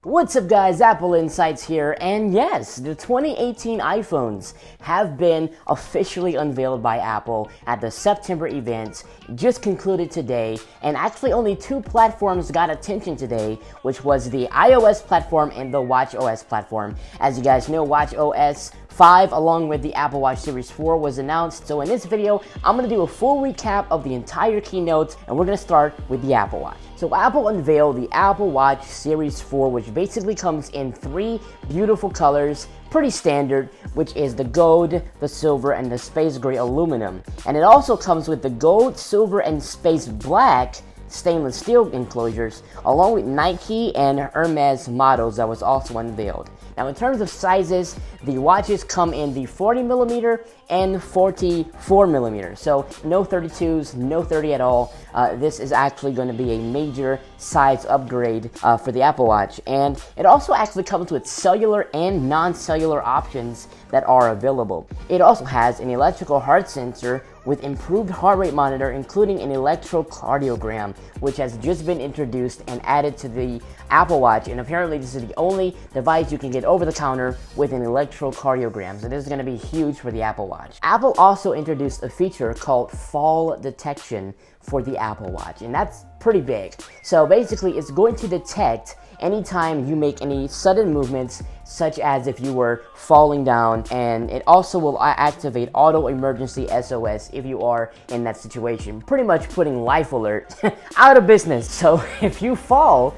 What's up guys, Apple Insights here, and yes, the 2018 iPhones have been officially unveiled by Apple at the September event, just concluded today, and actually only two platforms got attention today, which was the iOS platform and the watchOS platform. As you guys know, watchOS 5 along with the Apple Watch Series 4 was announced, so in this video, I'm going to do a full recap of the entire keynote, and we're going to start with the Apple Watch. So Apple unveiled the Apple Watch Series 4, which basically comes in three beautiful colors, pretty standard, which is the gold, the silver, and the space gray aluminum. And it also comes with the gold, silver, and space black stainless steel enclosures, along with Nike and Hermes models that was also unveiled. Now in terms of sizes, the watches come in the 40mm and 44mm. So no 32s, no 30 at all. This is actually going to be a major size upgrade for the Apple Watch. And it also actually comes with cellular and non-cellular options that are available. It also has an electrical heart sensor with improved heart rate monitor, including an electrocardiogram, which has just been introduced and added to the Apple Watch, and apparently this is the only device you can get over the counter with an electrocardiogram, so this is going to be huge for the Apple Watch. Apple also introduced a feature called fall detection for the Apple Watch, and that's pretty big. So basically it's going to detect anytime you make any sudden movements, such as if you were falling down, and it also will activate auto emergency SOS if you are in that situation, pretty much putting Life Alert out of business. So if you fall,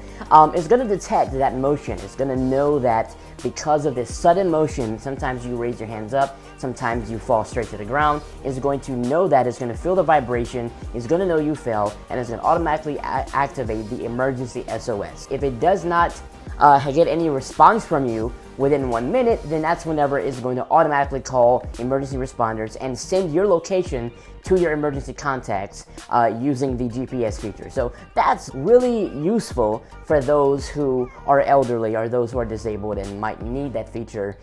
it's going to detect that motion. It's going to know that because of this sudden motion, sometimes you raise your hands up, sometimes you fall straight to the ground. It's going to know that, it's going to feel the vibration, it's going to know you fell, and it's going to automatically activate the emergency SOS. If it does not get any response from you within 1 minute, then that's whenever it's going to automatically call emergency responders and send your location to your emergency contacts using the GPS feature. So that's really useful for those who are elderly or those who are disabled and might need that feature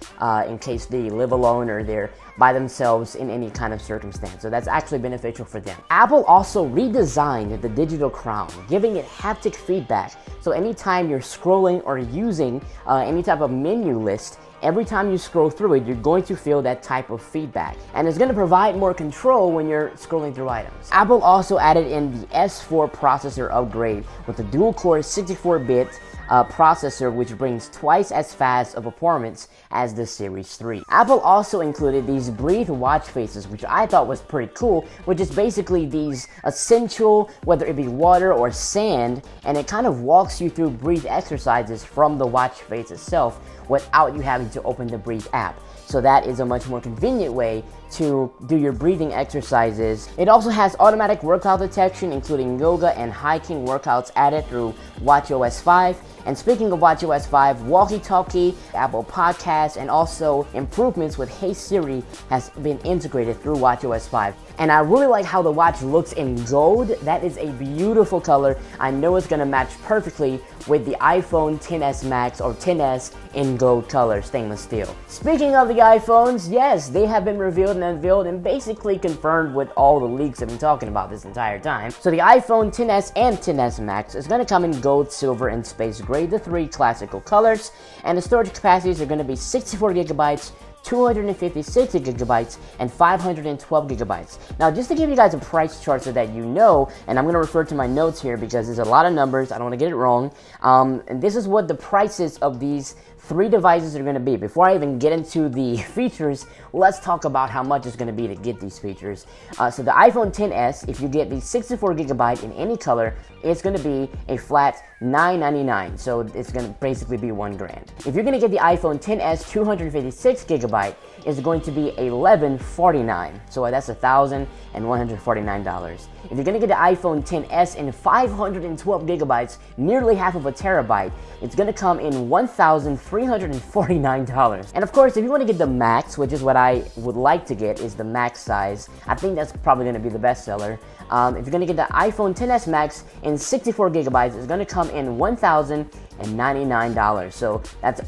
in case they live alone or they're by themselves in any kind of circumstance. So that's actually beneficial for them. Apple also redesigned the digital crown, giving it haptic feedback. So anytime you're scrolling or using any type of menu list, every time you scroll through it, you're going to feel that type of feedback. And it's going to provide more control when you're scrolling through items. Apple also added in the S4 processor upgrade with a dual-core 64-bit processor, which brings twice as fast of performance as the Series 3. Apple also included these breathe watch faces, which I thought was pretty cool, which is basically these essential, whether it be water or sand, and it kind of walks you through breathe exercises from the watch face itself without you having to open the Breathe app. So that is a much more convenient way to do your breathing exercises. It also has automatic workout detection, including yoga and hiking workouts added through watchOS 5. And speaking of watchOS 5, walkie-talkie, Apple Podcasts, and also improvements with Hey Siri has been integrated through watchOS 5. And I really like how the watch looks in gold. That is a beautiful color. I know it's going to match perfectly with the iPhone XsMax or XS in gold color stainless steel. Speaking of the iPhones, yes, they have been revealed and unveiled and basically confirmed with all the leaks I've been talking about this entire time. So the iPhone XS and XsMax is going to come in gold, silver, and space gray, the three classical colors, and the storage capacities are going to be 64 gigabytes, 256 gigabytes, and 512 gigabytes. Now, just to give you guys a price chart so that you know, and I'm going to refer to my notes here because there's a lot of numbers, I don't want to get it wrong, and this is what the prices of these three devices are going to be. Before I even get into the features, let's talk about how much it's going to be to get these features. So the iPhone XS, if you get the 64 gigabyte in any color, it's going to be a flat $999, so it's going to basically be $1,000. If you're going to get the iPhone XS 256 gigabyte, it's going to be $1,149, so that's $1,149. If you're going to get the iPhone XS in 512 gigabytes, nearly half of a terabyte, it's going to come in $1,349. And of course, if you want to get the Max, which is what I would like to get, is the Max size, I think that's probably going to be the best seller. If you're going to get the iPhone XsMax in 64 gigabytes, it's going to come in $1,099. So that's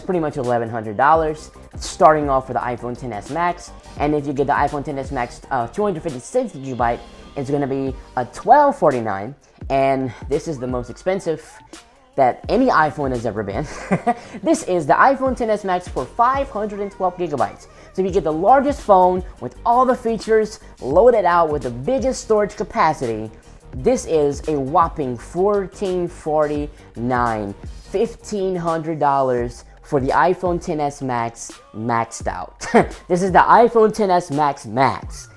pretty much $1,100 starting off for the iPhone XsMax. And if you get the iPhone XsMax 256 gigabyte, it's going to be $1,249. And this is the most expensive that any iPhone has ever been. This is the iPhone XS Max for 512 gigabytes. So you get the largest phone with all the features loaded out with the biggest storage capacity. This is a whopping $1,449, $1,500 for the iPhone XS Max maxed out. This is the iPhone XS Max Max.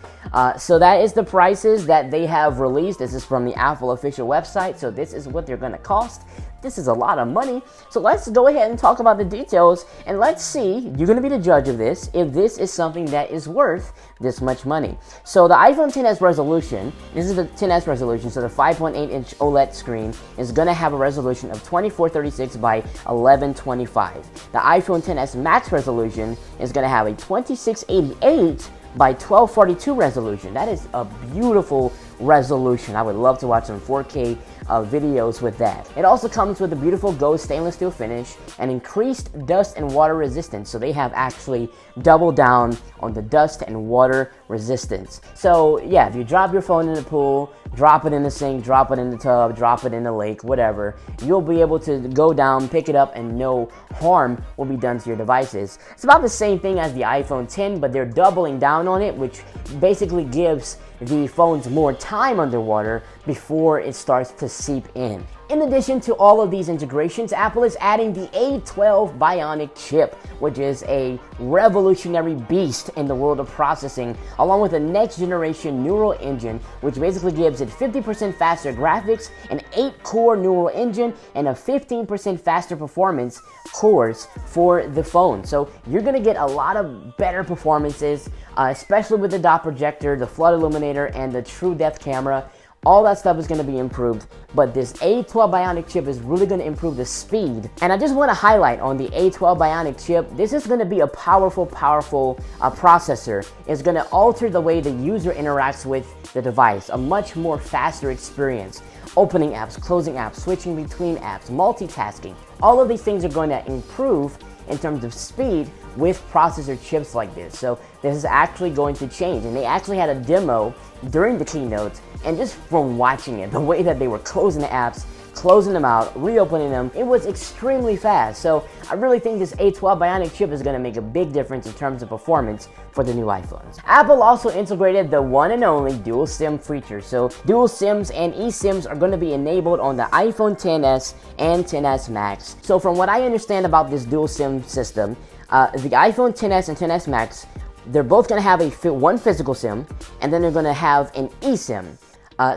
So that is the prices that they have released. This is from the Apple official website, so this is what they're going to cost. This is a lot of money. So let's go ahead and talk about the details, and let's see, you're going to be the judge of this, if this is something that is worth this much money. So the iPhone XS resolution, this is the XS resolution, so the 5.8-inch OLED screen is going to have a resolution of 2436 by 1125. The iPhone XS Max resolution is going to have a 2688 by 1242 resolution. That is a beautiful resolution. I would love to watch some 4K videos with that. It also comes with a beautiful gold stainless steel finish and increased dust and water resistance. So they have actually doubled down on the dust and water resistance. So yeah, if you drop your phone in the pool, drop it in the sink, drop it in the tub, drop it in the lake, whatever, you'll be able to go down, pick it up, and no harm will be done to your devices. It's about the same thing as the iPhone X, but they're doubling down on it, which basically gives the phones more time underwater before it starts to seep in. In addition to all of these integrations, Apple is adding the A12 Bionic chip, which is a revolutionary beast in the world of processing, along with a next generation neural engine, which basically gives it 50% faster graphics, an 8-core neural engine, and a 15% faster performance cores for the phone. So you're gonna get a lot of better performances, especially with the dot projector, the flood illuminator, and the true depth camera. All that stuff is going to be improved, but this A12 Bionic chip is really going to improve the speed. And I just want to highlight on the A12 Bionic chip, this is going to be a powerful processor. It's going to alter the way the user interacts with the device, a much more faster experience. Opening apps, closing apps, switching between apps, multitasking. All of these things are going to improve in terms of speed with processor chips like this. So this is actually going to change, and they actually had a demo during the keynote, and just from watching it, the way that they were closing the apps, closing them out, reopening them, it was extremely fast. So I really think this A12 Bionic chip is going to make a big difference in terms of performance for the new iPhones. Apple also integrated the one and only dual SIM feature. So dual SIMs and eSIMs are going to be enabled on the iPhone XS and XS Max. So from what I understand about this dual SIM system, the iPhone XS and XS Max, they're both going to have one physical SIM, and then they're going to have an eSIM.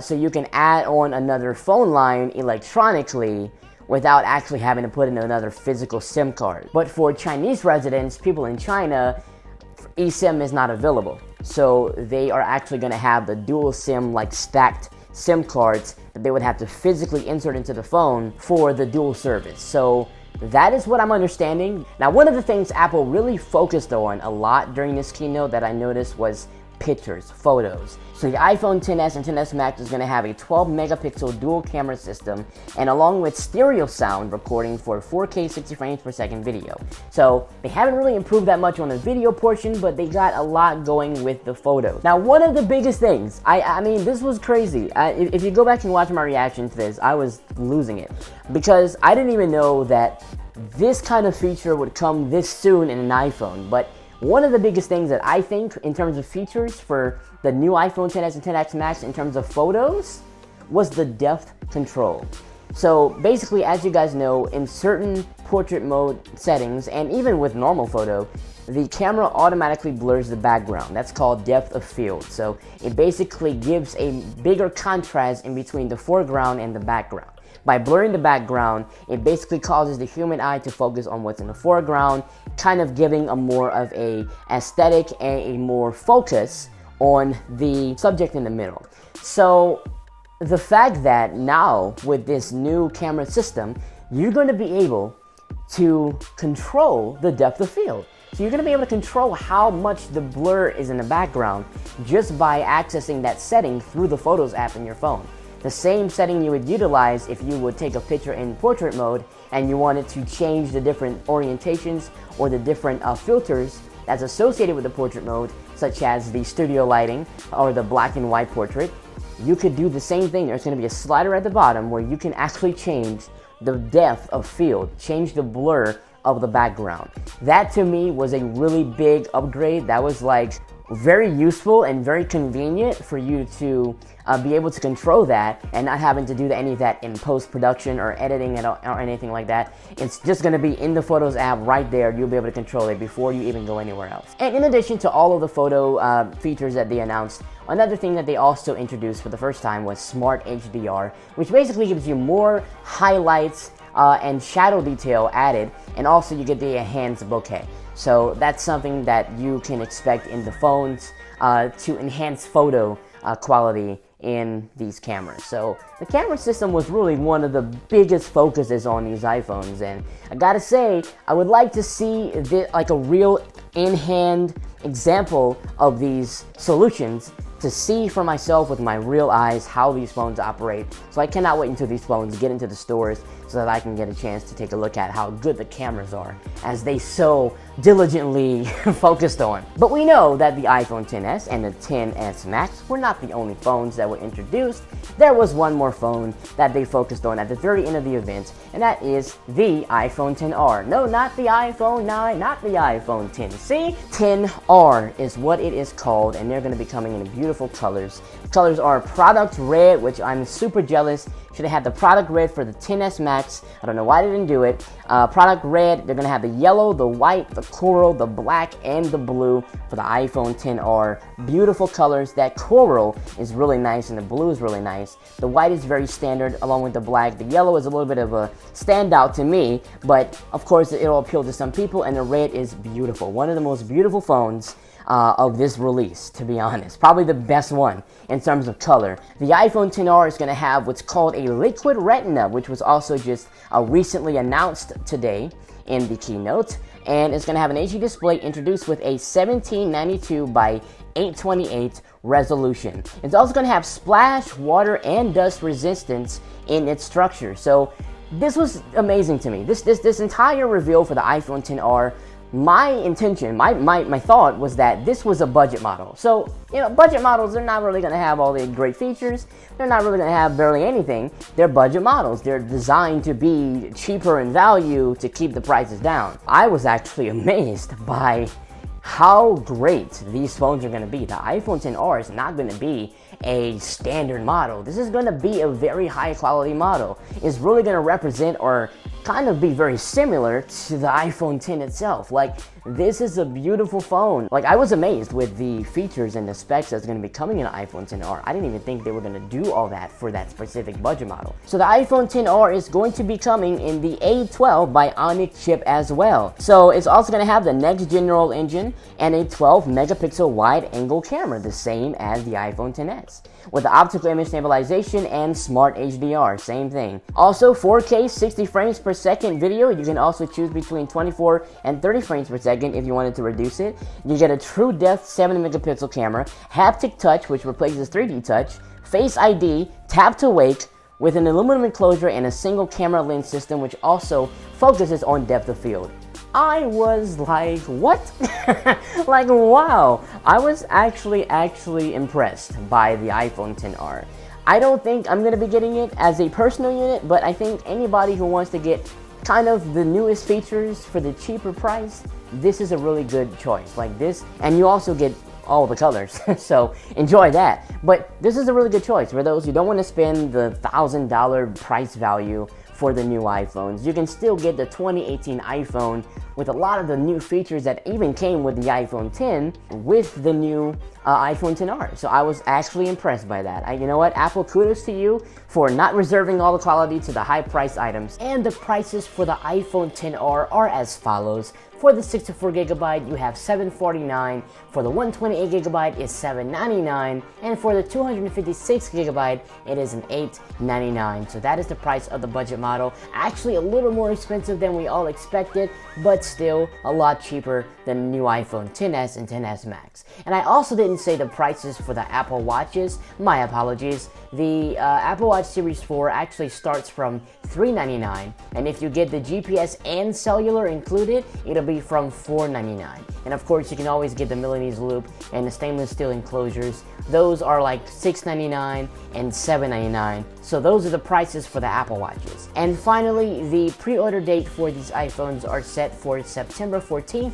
So you can add on another phone line electronically without actually having to put in another physical SIM card. But for Chinese residents, people in China, eSIM is not available. So they are actually going to have the dual SIM, like stacked SIM cards that they would have to physically insert into the phone for the dual service. So that is what I'm understanding. Now, one of the things Apple really focused on a lot during this keynote that I noticed was pictures, photos. So the iPhone XS and XS Max is going to have a 12 megapixel dual camera system, and along with stereo sound recording for 4K 60 frames per second video. So they haven't really improved that much on the video portion, but they got a lot going with the photos. Now, one of the biggest things, I mean, this was crazy. If you go back and watch my reaction to this, I was losing it, because I didn't even know that this kind of feature would come this soon in an iPhone. But one of the biggest things that I think in terms of features for the new iPhone XS and XS Max in terms of photos was the depth control. So basically, as you guys know, in certain portrait mode settings, and even with normal photo, the camera automatically blurs the background. That's called depth of field. So it basically gives a bigger contrast in between the foreground and the background. By blurring the background, it basically causes the human eye to focus on what's in the foreground, kind of giving a more of a aesthetic and a more focus on the subject in the middle. So the fact that now with this new camera system, you're going to be able to control the depth of field. So you're going to be able to control how much the blur is in the background just by accessing that setting through the Photos app in your phone. The same setting you would utilize if you would take a picture in portrait mode and you wanted to change the different orientations or the different filters that's associated with the portrait mode, such as the studio lighting or the black and white portrait. You could do the same thing. There's going to be a slider at the bottom where you can actually change the depth of field, change the blur of the background. That to me was a really big upgrade. That was like very useful and very convenient for you to be able to control that and not having to do any of that in post-production or editing it or anything like that. It's just going to be in the Photos app right there. You'll be able to control it before you even go anywhere else. And in addition to all of the photo features that they announced, another thing that they also introduced for the first time was Smart HDR, which basically gives you more highlights and shadow detail added, and also you get the enhanced bokeh. So that's something that you can expect in the phones to enhance photo quality in these cameras. So the camera system was really one of the biggest focuses on these iPhones, and I gotta say, I would like to see like a real in-hand example of these solutions to see for myself with my real eyes how these phones operate. So I cannot wait until these phones get into the stores so that I can get a chance to take a look at how good the cameras are, as they so diligently focused on. But we know that the iPhone XS and the XS Max were not the only phones that were introduced. There was one more phone that they focused on at the very end of the event, and that is the iPhone XR. No, not the iPhone 9, not the iPhone X. See? XR is what it is called, and they're going to be coming in beautiful colors. Colors are product red, which I'm super jealous. Should have had the product red for the XS Max. I don't know why they didn't do it. Product red, they're going to have the yellow, the white, the coral, the black, and the blue for the iPhone XR. Beautiful colors. That coral is really nice, and the blue is really nice. The white is very standard along with the black. The yellow is a little bit of a standout to me, but of course it'll appeal to some people, and the red is beautiful. One of the most beautiful phones of this release, to be honest. Probably the best one in terms of color. The iPhone XR is going to have what's called a liquid retina, which was also just recently announced today in the keynote, and it's going to have an HD display introduced with a 1792 by 828 resolution. It's also going to have splash, water, and dust resistance in its structure. So this was amazing to me. This entire reveal for the iPhone XR, my intention, my thought was that this was a budget model. So, you know, budget models, they're not really going to have all the great features. They're not really going to have barely anything. They're budget models. They're designed to be cheaper in value to keep the prices down. I was actually amazed by how great these phones are going to be. The iPhone XR is not going to be a standard model. This is going to be a very high quality model. It's really going to represent or kind of be very similar to the iPhone X itself. Like, this is a beautiful phone. Like, I was amazed with the features and the specs that's going to be coming in the iPhone XR. I didn't even think they were going to do all that for that specific budget model. So the iPhone XR is going to be coming in the A12 Bionic chip as well. So it's also going to have the next general engine and a 12 megapixel wide angle camera, the same as the iPhone XS, with the optical image stabilization and Smart HDR, same thing. Also 4K 60 frames per second video. You can also choose between 24 and 30 frames per second if you wanted to reduce it. You get a true depth 7 megapixel camera, haptic touch, which replaces 3D touch, Face ID, tap to wake, with an aluminum enclosure and a single camera lens system, which also focuses on depth of field. I was like, what? Like, wow. I was actually impressed by the iPhone XR. I don't think I'm going to be getting it as a personal unit, but I think anybody who wants to get kind of the newest features for the cheaper price, this is a really good choice. Like this, and you also get all the colors, so enjoy that. But this is a really good choice for those who don't want to spend the $1,000 price value for the new iPhones. You can still get the 2018 iPhone with a lot of the new features that even came with the iPhone X with the new iPhone XR. So I was actually impressed by that. You know what, Apple, kudos to you for not reserving all the quality to the high price items. And the prices for the iPhone XR are as follows. For the 64GB, you have $749. For the 128GB, it's $799. And for the 256GB, it is an $899. So that is the price of the budget model. Actually, a little more expensive than we all expected, but still a lot cheaper than the new iPhone XS and XS Max. And I also didn't say the prices for the Apple Watches. My apologies. The Apple Watch Series 4 actually starts from $399, and if you get the GPS and cellular included, it'll be from $499. And of course, you can always get the Milanese loop and the stainless steel enclosures those are like $699 and $799. So those are the prices for the Apple Watches. And finally, the pre-order date for these iPhones are set for September 14th,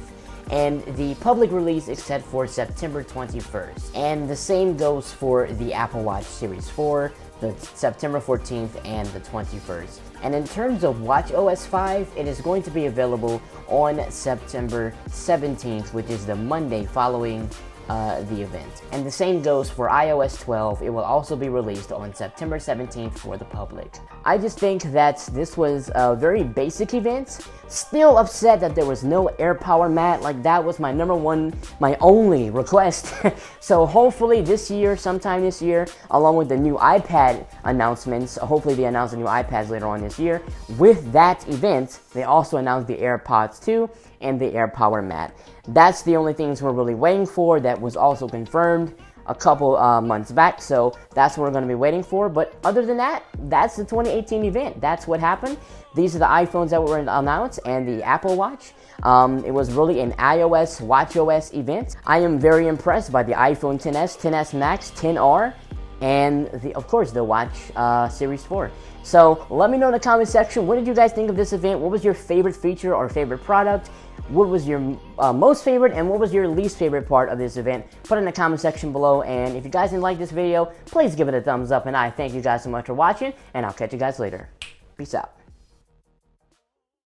and the public release is set for September 21st. And the same goes for the Apple Watch Series 4, the September 14th and the 21st. And in terms of watchOS 5, it is going to be available on September 17th, which is the Monday following the event. And the same goes for iOS 12. It will also be released on September 17th for the public. I just think that this was a very basic event. Still upset that there was no AirPower mat. Like, that was my my only request. So hopefully this year, sometime this year, along with the new iPad announcements, hopefully they announce the new iPads later on this year. With that event, they also announced the AirPods 2 and the AirPower mat. That's the only things we're really waiting for. That was also confirmed a couple months back, so that's what we're going to be waiting for. But other than that, that's the 2018 event. That's what happened. These are the iPhones that were announced and the Apple Watch. It was really an iOS, watchOS event. I am very impressed by the iPhone XS, XS Max, XR, and of course the Watch Series 4. So let me know in the comment section, what did you guys think of this event? What was your favorite feature or favorite product? What was your most favorite, and what was your least favorite part of this event? Put it in the comment section below. And if you guys didn't like this video, please give it a thumbs up. And I thank you guys so much for watching, and I'll catch you guys later. Peace out.